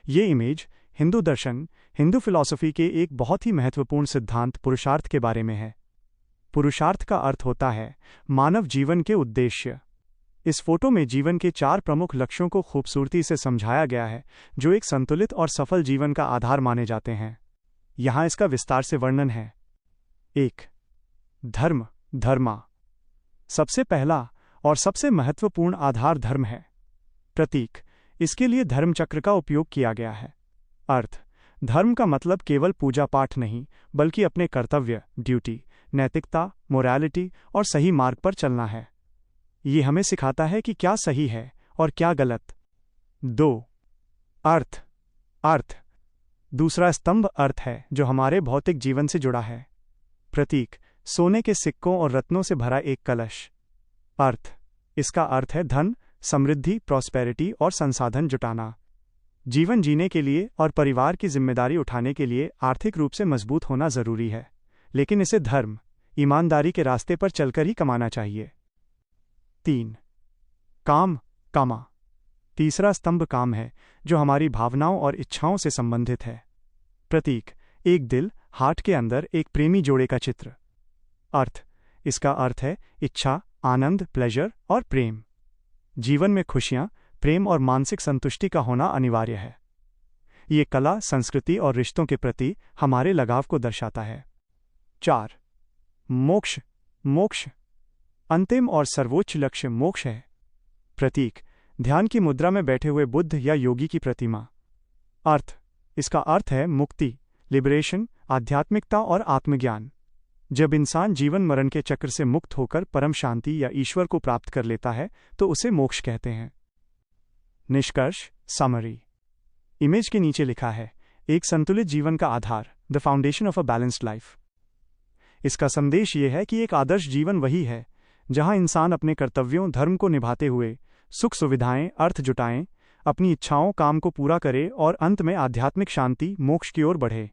ये इमेज हिंदू दर्शन, हिंदू फिलॉसफी के एक बहुत ही महत्वपूर्ण सिद्धांत पुरुषार्थ के बारे में है। पुरुषार्थ का अर्थ होता है मानव जीवन के उद्देश्य। इस फोटो में जीवन के 4 प्रमुख लक्ष्यों को खूबसूरती से समझाया गया है, जो एक संतुलित और सफल जीवन का आधार माने जाते हैं। यहाँ इसका विस्तार से वर्णन है। 1. धर्म, धर्मा। सबसे पहला और सबसे महत्वपूर्ण आधार धर्म है। प्रतीक, इसके लिए धर्म चक्र का उपयोग किया गया है। अर्थ, धर्म का मतलब केवल पूजा पाठ नहीं, बल्कि अपने कर्तव्य, ड्यूटी, नैतिकता, मोरालिटी और सही मार्ग पर चलना है। ये हमें सिखाता है कि क्या सही है और क्या गलत। 2. अर्थ, अर्थ। दूसरा स्तंभ अर्थ है, जो हमारे भौतिक जीवन से जुड़ा है। प्रतीक, सोने के सिक्कों और रत्नों से भरा एक कलश। अर्थ, इसका अर्थ है धन, समृद्धि, प्रॉस्पेरिटी और संसाधन जुटाना। जीवन जीने के लिए और परिवार की जिम्मेदारी उठाने के लिए आर्थिक रूप से मजबूत होना जरूरी है, लेकिन इसे धर्म, ईमानदारी के रास्ते पर चलकर ही कमाना चाहिए। 3. काम, कामा। तीसरा स्तंभ काम है, जो हमारी भावनाओं और इच्छाओं से संबंधित है। प्रतीक, एक दिल, हार्ट के अंदर एक प्रेमी जोड़े का चित्र। अर्थ, इसका अर्थ है इच्छा, आनंद, प्लेजर और प्रेम। जीवन में खुशियां, प्रेम और मानसिक संतुष्टि का होना अनिवार्य है। ये कला, संस्कृति और रिश्तों के प्रति हमारे लगाव को दर्शाता है। 4. मोक्ष, मोक्ष। अंतिम और सर्वोच्च लक्ष्य मोक्ष है। प्रतीक, ध्यान की मुद्रा में बैठे हुए बुद्ध या योगी की प्रतिमा। अर्थ, इसका अर्थ है मुक्ति, लिबरेशन, आध्यात्मिकता और आत्मज्ञान। जब इंसान जीवन मरण के चक्र से मुक्त होकर परम शांति या ईश्वर को प्राप्त कर लेता है, तो उसे मोक्ष कहते हैं। निष्कर्ष, समरी। इमेज के नीचे लिखा है, एक संतुलित जीवन का आधार, the foundation of a balanced life. इसका संदेश ये है कि एक आदर्श जीवन वही है जहां इंसान अपने कर्तव्यों, धर्म को निभाते हुए सुख सुविधाएं, अर्थ जुटाएं, अपनी इच्छाओं, काम को पूरा करे और अंत में आध्यात्मिक शांति, मोक्ष की ओर बढ़े।